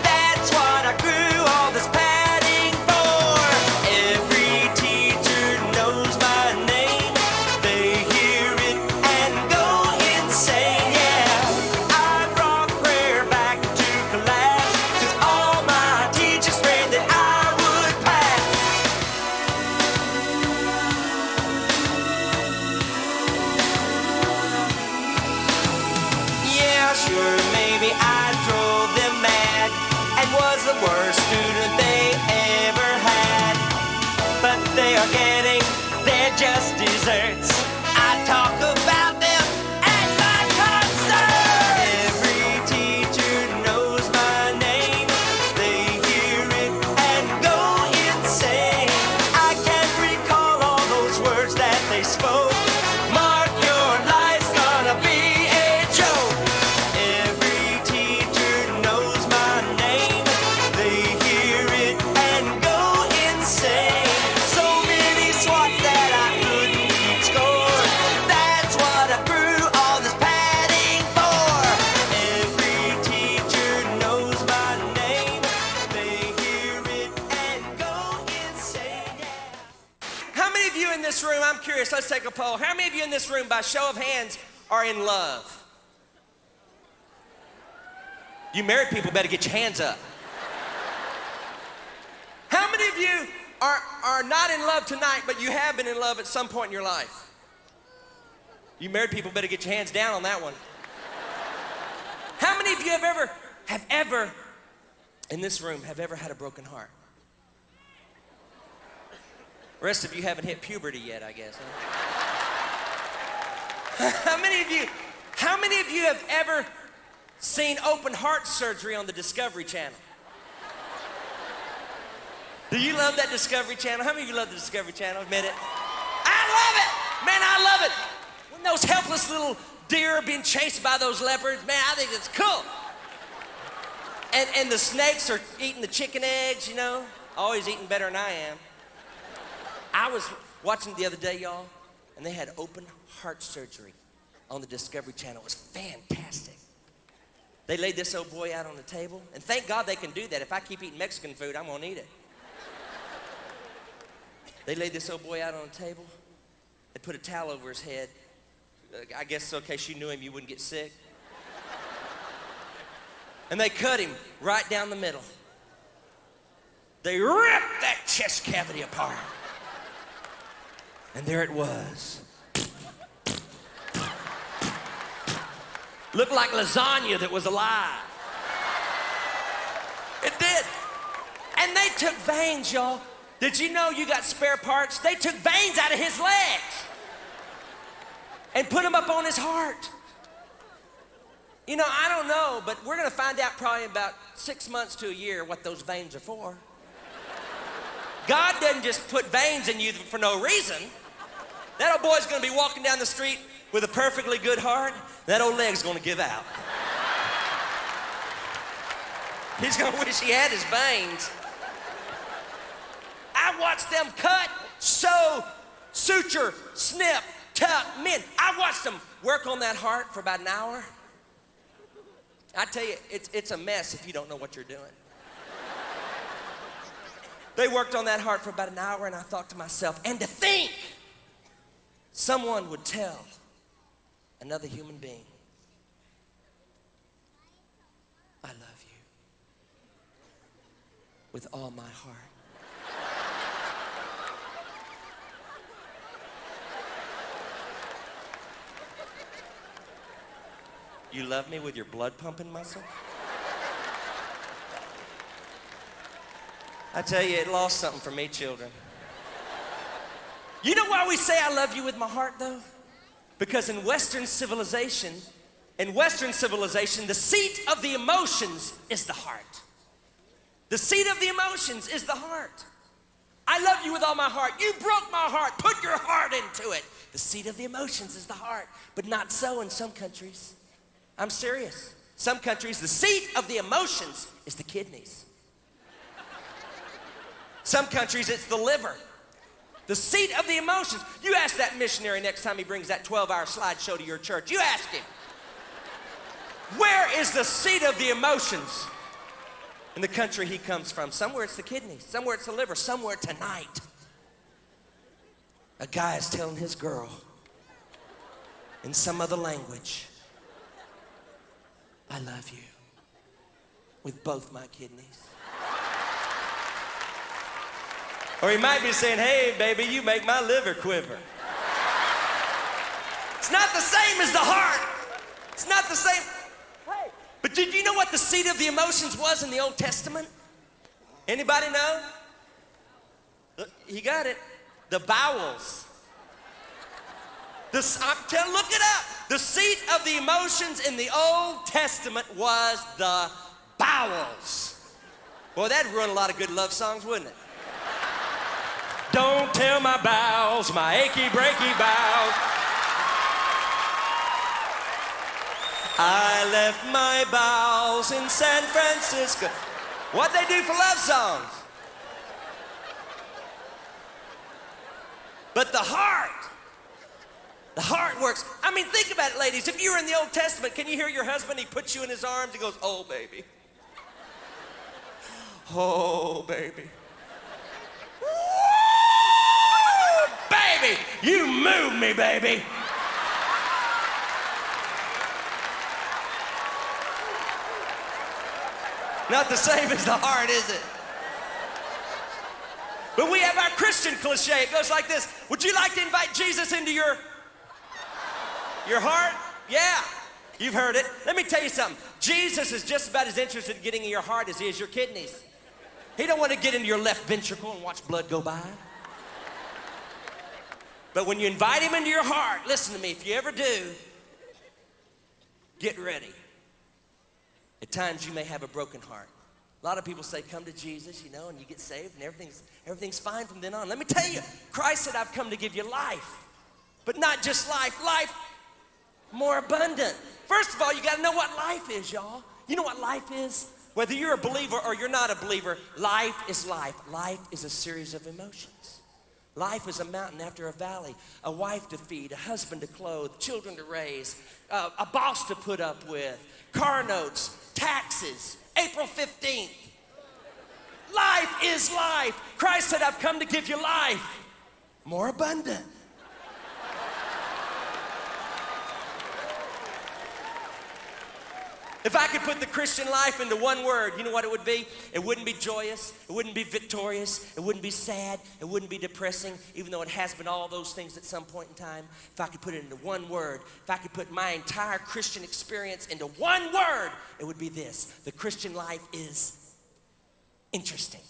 That's what I grew all this padding for. Every teacher knows my name. They hear it and go insane. Yeah, I brought prayer back to class, 'cause all my teachers prayed that I would pass. Yeah, sure, maybe I drove them mad and was the worst student they ever had. But they are getting their just desserts. I talk about them at my concert. Every teacher knows my name. They hear it and go insane. I can't recall all those words that they spoke. Mark, your life's gonna be a joke. Every teacher knows my name. They hear it and go insane. So many swats that I couldn't keep score. That's what I grew all this padding for. Every teacher knows my name. They hear it and go insane. Yeah. How many of you in this room, I'm curious, let's take a poll. How many of you in this room, by show of hands, are in love? You married people better get your hands up. How many of you are not in love tonight, but you have been in love at some point in your life? You married people better get your hands down on that one. How many of you have ever in this room have ever had a broken heart? The rest of you haven't hit puberty yet, I guess. Huh? How many of you have ever seen open heart surgery on the Discovery Channel? Do you love that Discovery Channel? How many of you love the Discovery Channel? Admit it. I love it! Man, I love it! When those helpless little deer are being chased by those leopards, man, I think it's cool. And the snakes are eating the chicken eggs, you know? Always eating better than I am. I was watching the other day, y'all, and they had open heart surgery on the Discovery Channel. It was fantastic. They laid this old boy out on the table, and thank God they can do that. If I keep eating Mexican food, I'm gonna eat it. They laid this old boy out on the table. They put a towel over his head. I guess so in case you knew him, you wouldn't get sick. And they cut him right down the middle. They ripped that chest cavity apart. And there it was. Looked like lasagna that was alive. It did. And they took veins, y'all. Did you know you got spare parts? They took veins out of his legs and put them up on his heart. You know, I don't know, but we're gonna find out probably in about 6 months to a year what those veins are for. God doesn't just put veins in you for no reason. That old boy's gonna be walking down the street with a perfectly good heart. That old leg's gonna give out. He's gonna wish he had his veins. I watched them cut, sew, suture, snip, tuck, mend. I watched them work on that heart for about an hour. I tell you, it's a mess if you don't know what you're doing. They worked on that heart for about an hour, and I thought to myself, and to think someone would tell another human being, I love you with all my heart. You love me with your blood pumping muscle? I tell you, it lost something for me, children. You know why we say I love you with my heart, though? Because in Western civilization, the seat of the emotions is the heart. The seat of the emotions is the heart. I love you with all my heart. You broke my heart. Put your heart into it. The seat of the emotions is the heart, but not so in some countries. I'm serious. Some countries, the seat of the emotions is the kidneys. Some countries, it's the liver. The seat of the emotions. You ask that missionary next time he brings that 12-hour slideshow to your church. You ask him, where is the seat of the emotions in the country he comes from? Somewhere it's the kidneys, somewhere it's the liver, somewhere tonight a guy is telling his girl in some other language, I love you with both my kidneys. Or he might be saying, hey, baby, you make my liver quiver. It's not the same as the heart. It's not the same. Hey. But did you know what the seat of the emotions was in the Old Testament? Anybody know? Look, you got it. The bowels. Look it up. The seat of the emotions in the Old Testament was the bowels. Boy, that'd ruin a lot of good love songs, wouldn't it? Don't tell my bowels, my achy, breaky bowels. I left my bowels in San Francisco. What'd they do for love songs? But the heart works. I mean, think about it, ladies. If you were in the Old Testament, can you hear your husband? He puts you in his arms. He goes, oh, baby. Oh, baby. Baby, you move me, baby. Not the same as the heart, is it? But we have our Christian cliche. It goes like this. Would you like to invite Jesus into your heart? Yeah, you've heard it. Let me tell you something. Jesus is just about as interested in getting in your heart as he is your kidneys. He don't want to get into your left ventricle and watch blood go by. But when you invite him into your heart, listen to me, if you ever do, get ready. At times you may have a broken heart. A lot of people say, come to Jesus, you know, and you get saved and everything's fine from then on. Let me tell you, Christ said, I've come to give you life. But not just life, life more abundant. First of all, you gotta know what life is, y'all. You know what life is? Whether you're a believer or you're not a believer, life is life. Life is a series of emotions. Life is a mountain after a valley, a wife to feed, a husband to clothe, children to raise, a boss to put up with, car notes, taxes, April 15th. Life is life. Christ said, I've come to give you life more abundant. If I could put the Christian life into one word, you know what it would be? It wouldn't be joyous, it wouldn't be victorious, it wouldn't be sad, it wouldn't be depressing, even though it has been all those things at some point in time. If I could put it into one word, if I could put my entire Christian experience into one word, it would be this. The Christian life is interesting.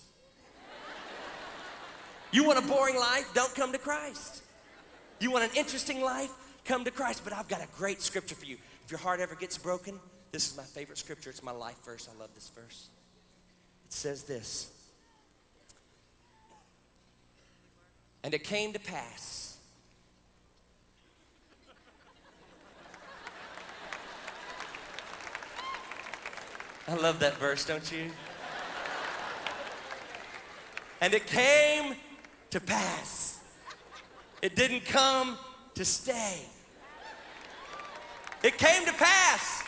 You want a boring life? Don't come to Christ. You want an interesting life? Come to Christ. But I've got a great scripture for you. If your heart ever gets broken, this is my favorite scripture. It's my life verse. I love this verse. It says this. And it came to pass. I love that verse, don't you? And it came to pass. It didn't come to stay. It came to pass.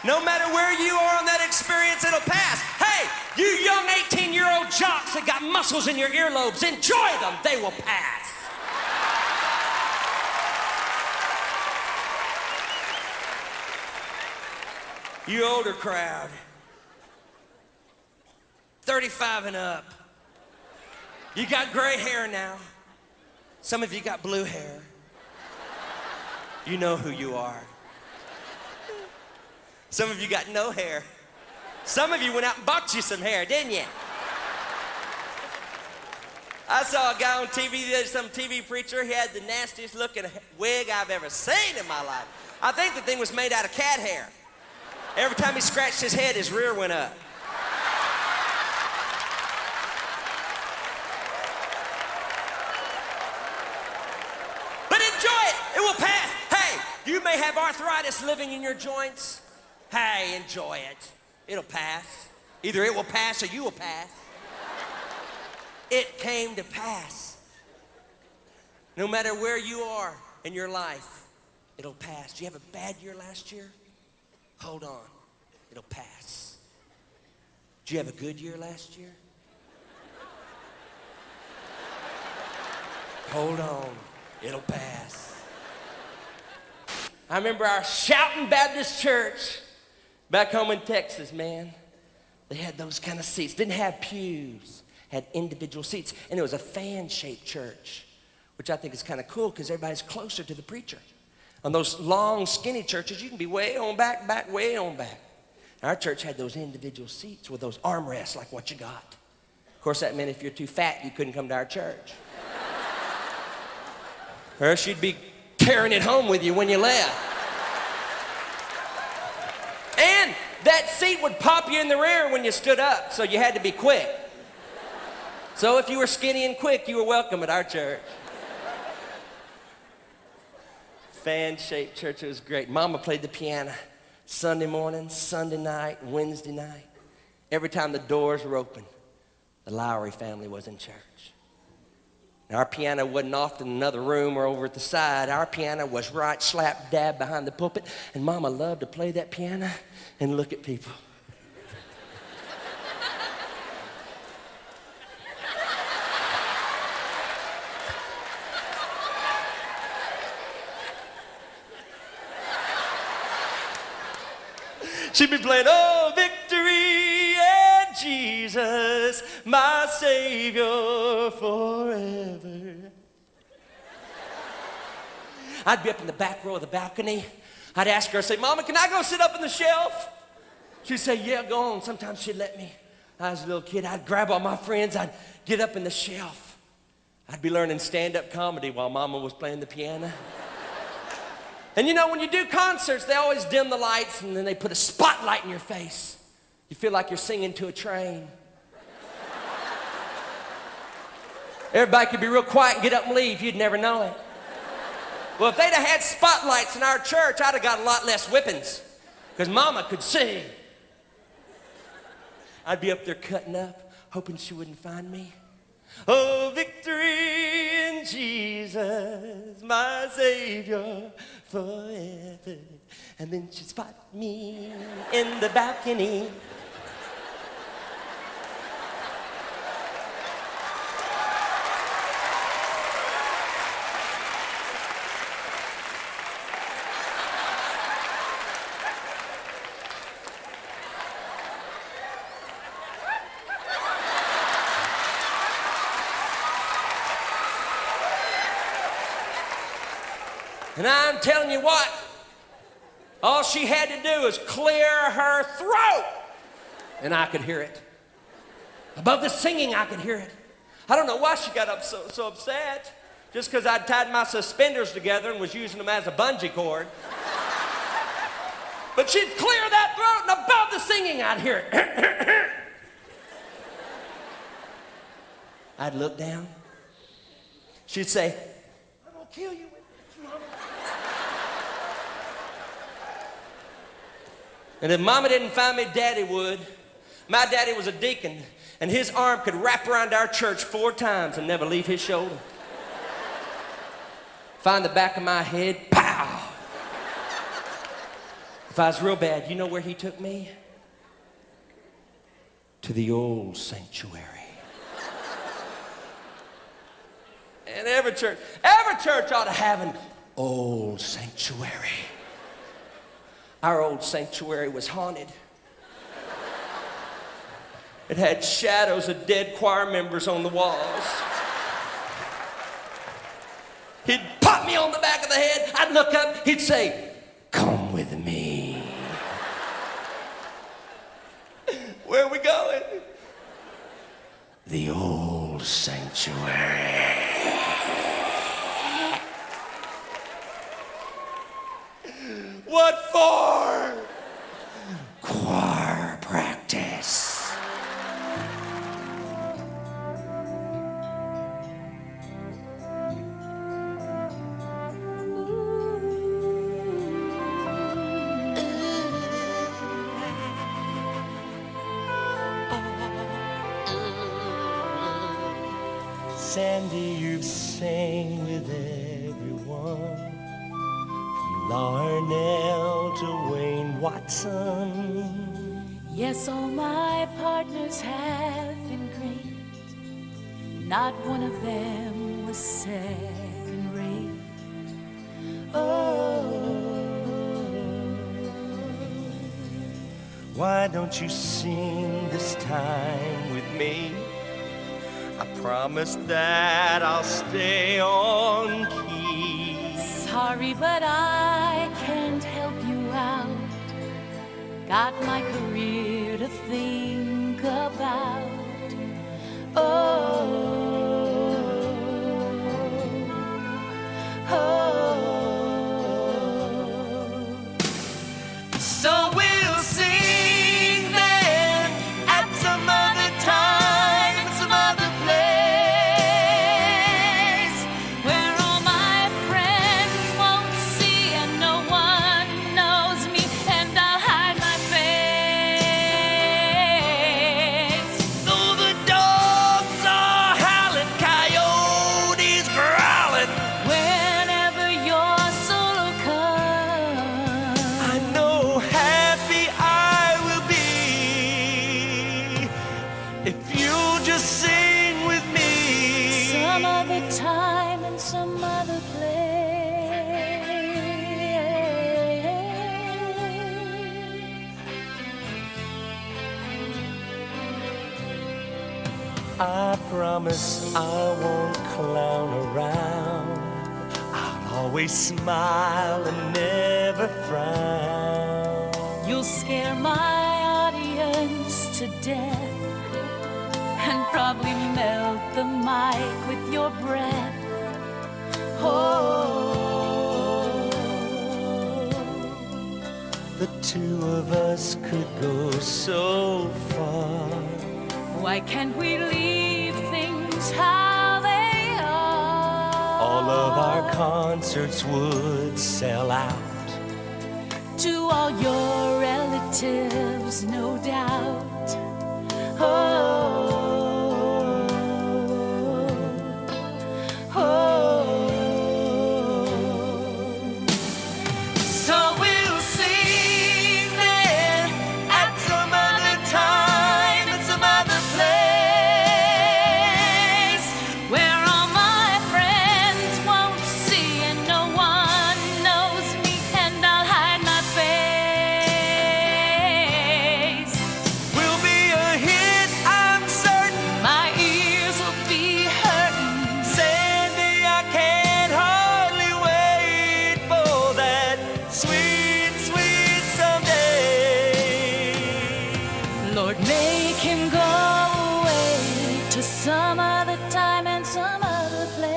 No matter where you are on that experience, it'll pass. Hey, you young 18-year-old jocks that got muscles in your earlobes, enjoy them. They will pass. You older crowd. 35 and up. You got gray hair now. Some of you got blue hair. You know who you are. Some of you got no hair. Some of you went out and bought you some hair, didn't you? I saw a guy on TV, some TV preacher. He had the nastiest looking wig I've ever seen in my life. I think the thing was made out of cat hair. Every time he scratched his head, his rear went up. But enjoy it. It will pass. Hey, you may have arthritis living in your joints. Hey, enjoy it. It'll pass. Either it will pass or you will pass. It came to pass. No matter where you are in your life, it'll pass. Did you have a bad year last year? Hold on. It'll pass. Did you have a good year last year? Hold on. It'll pass. I remember our shouting Baptist church back home in Texas, man. They had those kind of seats. Didn't have pews. Had individual seats. And it was a fan-shaped church, which I think is kind of cool because everybody's closer to the preacher. On those long, skinny churches, you can be way on back, way on back. Our church had those individual seats with those armrests like what you got. Of course, that meant if you're too fat, you couldn't come to our church. Or else you'd be carrying it home with you when you left. And that seat would pop you in the rear when you stood up, so you had to be quick. So if you were skinny and quick, you were welcome at our church. Fan-shaped church, it was great. Mama played the piano Sunday morning, Sunday night, Wednesday night. Every time the doors were open, the Lowry family was in church. Now, our piano wasn't off in another room or over at the side. Our piano was right slap dab behind the pulpit, and Mama loved to play that piano and look at people. She'd be playing, oh, victory and Jesus, my Savior forever. I'd be up in the back row of the balcony. I'd ask her, I'd say, Mama, can I go sit up on the shelf? She'd say, yeah, go on. Sometimes she'd let me. I was a little kid. I'd grab all my friends. I'd get up in the shelf. I'd be learning stand-up comedy while Mama was playing the piano. And you know, when you do concerts, they always dim the lights and then they put a spotlight in your face. You feel like you're singing to a train. Everybody could be real quiet and get up and leave. You'd never know it. Well, if they'd have had spotlights in our church, I'd have got a lot less whippings because Mama could sing. I'd be up there cutting up, hoping she wouldn't find me. Oh, victory in Jesus, my Savior forever. And then she'd spot me in the balcony. And I'm telling you what, all she had to do was clear her throat, and I could hear it. Above the singing, I could hear it. I don't know why she got up so upset, just because I'd tied my suspenders together and was using them as a bungee cord. But she'd clear that throat, and above the singing, I'd hear it. I'd look down. She'd say, I'm gonna kill you. And if Mama didn't find me, Daddy would. My daddy was a deacon, and his arm could wrap around our church 4 times and never leave his shoulder. Find the back of my head, pow! If I was real bad, you know where he took me? To the old sanctuary. And every church ought to have an old sanctuary. Our old sanctuary was haunted. It had shadows of dead choir members on the walls. He'd pop me on the back of the head. I'd look up. He'd say, "Come with me." Where are we going? The old sanctuary. What for? Choir practice. Sandy, you've sang with everyone, from Larnell to Wayne Watson. Yes, all my partners have been great. Not one of them was second rate. Oh, why don't you sing this time with me? I promise that I'll stay on key. sorry, but I can't help you out. Got my career to think about. Oh, So we'll sing then at some other time, in some other place, where all my friends won't see and no one knows me, and I'll hide my face. though the dogs are howling, coyotes growling. Whenever your solo comes, I know happy I will be if you just sing with me. some other time and some other place. I promise I won't clown around. I'll always smile and never frown. You'll scare my audience to death and probably melt the mic with your breath. Oh, The two of us could go so far. why can't we leave things how they are? All of our concerts would sell out. To all your relatives, no doubt. Oh, So we'll sing then at some other time, in some other place, where all my friends won't see and no one knows me, and I'll hide my face. will be a hit, I'm certain. My ears will be hurting. Sandy, I can't hardly wait for that sweet, sweet someday. Lord, make him go away to some other time and some other place.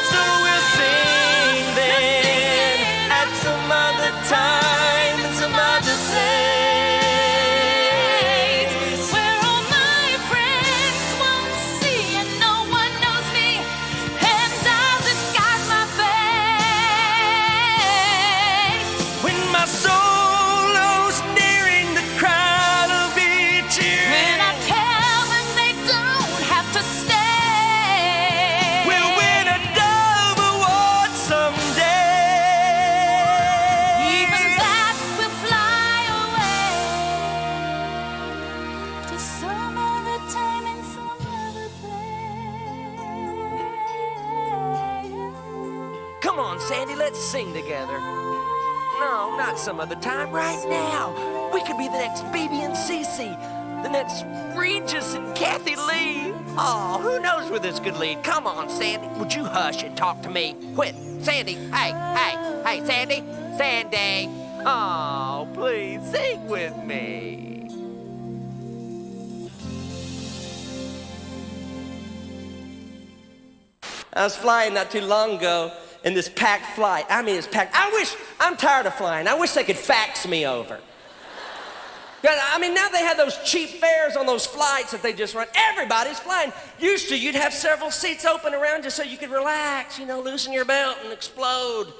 So we'll sing then at some other time. Come on, Sandy, let's sing together. No, not some other time, right now. We could be the next BB and Cece, the next Regis and Kathy Lee. Oh, who knows where this could lead? Come on, Sandy. Would you hush and talk to me? Quit. Sandy, hey, Sandy, Sandy. Oh, please, sing with me. I was flying not too long ago in this packed flight. I mean, it's packed. I'm tired of flying. I wish they could fax me over. I mean, now they have those cheap fares on those flights that they just run. Everybody's flying. Used to, you'd have several seats open around you so you could relax, you know, loosen your belt and explode.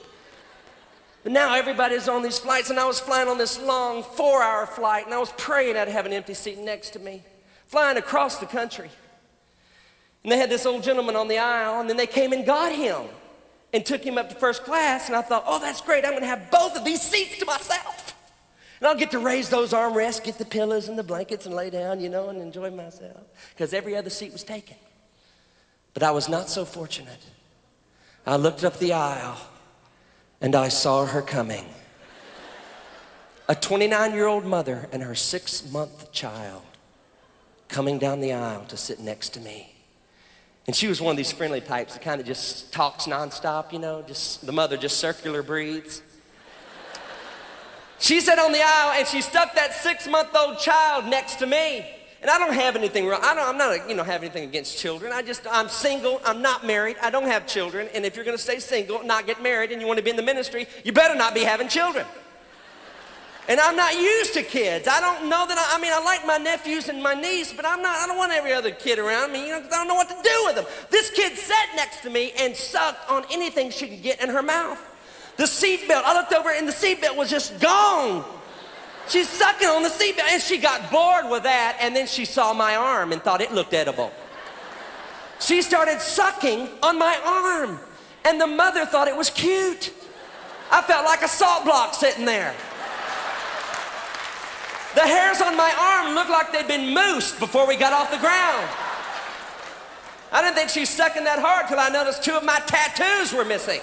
But now everybody's on these flights, and I was flying on this long 4-hour flight, and I was praying I'd have an empty seat next to me, flying across the country. And they had this old gentleman on the aisle, and then they came and got him and took him up to first class, and I thought, oh, that's great. I'm going to have both of these seats to myself. And I'll get to raise those armrests, get the pillows and the blankets and lay down, you know, and enjoy myself, because every other seat was taken. But I was not so fortunate. I looked up the aisle, and I saw her coming. A 29-year-old mother and her 6-month child coming down the aisle to sit next to me. And she was one of these friendly types that kind of just talks nonstop, you know, the mother just circular breathes. She sat on the aisle and she stuck that 6-month-old child next to me. And I don't have anything wrong. I'm not, have anything against children. I'm single, I'm not married, I don't have children. And if you're gonna stay single, not get married, and you wanna be in the ministry, you better not be having children. And I'm not used to kids. I don't know that, I like my nephews and my niece, but I don't want every other kid around me, I don't know what to do with them. This kid sat next to me and sucked on anything she could get in her mouth. The seatbelt, I looked over and the seatbelt was just gone. She's sucking on the seatbelt, and she got bored with that, and then she saw my arm and thought it looked edible. She started sucking on my arm, and the mother thought it was cute. I felt like a salt block sitting there. The hairs on my arm looked like they'd been moosed before we got off the ground. I didn't think she was sucking that hard till I noticed 2 of my tattoos were missing.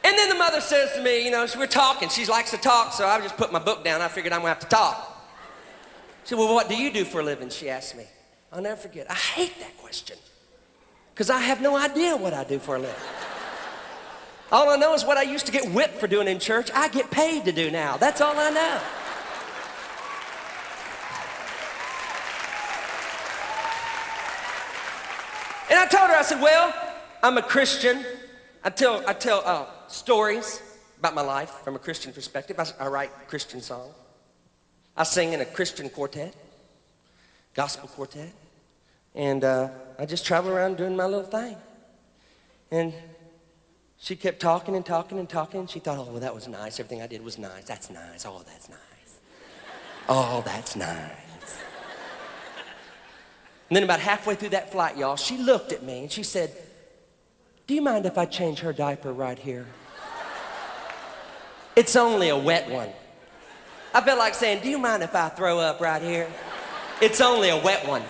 And then the mother says to me, we're talking. She likes to talk, so I just put my book down. I figured I'm gonna have to talk. She said, well, what do you do for a living? She asked me. I'll never forget. I hate that question, because I have no idea what I do for a living. All I know is what I used to get whipped for doing in church, I get paid to do now. That's all I know. And I told her, I said, well, I'm a Christian. I tell stories about my life from a Christian perspective. I write Christian songs. I sing in a Christian quartet, gospel quartet. And I just travel around doing my little thing. And she kept talking and talking and talking. She thought, oh, well, that was nice. Everything I did was nice. That's nice. Oh, that's nice. Oh, that's nice. And then about halfway through that flight, y'all, she looked at me and she said, do you mind if I change her diaper right here? It's only a wet one. I felt like saying, do you mind if I throw up right here? It's only a wet one.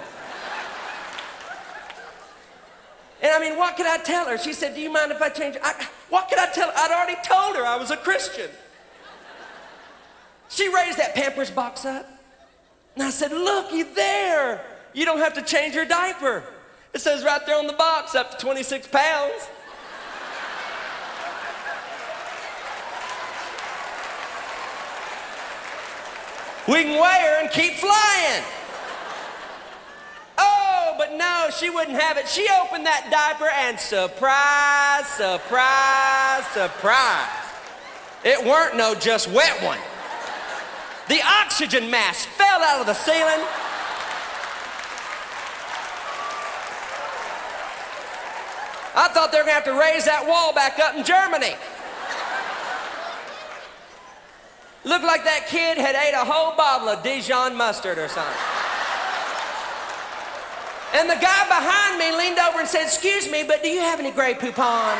And what could I tell her? She said, do you mind if I change? What could I tell her? I'd already told her I was a Christian. She raised that Pampers box up. And I said, looky there. You don't have to change your diaper. It says right there on the box, up to 26 pounds. We can weigh her and keep flying. Oh, but no, she wouldn't have it. She opened that diaper and surprise, surprise, surprise. It weren't no just wet one. The oxygen mask fell out of the ceiling. I thought they were gonna have to raise that wall back up in Germany. Looked like that kid had ate a whole bottle of Dijon mustard or something. And the guy behind me leaned over and said, excuse me, but do you have any Grey Poupon?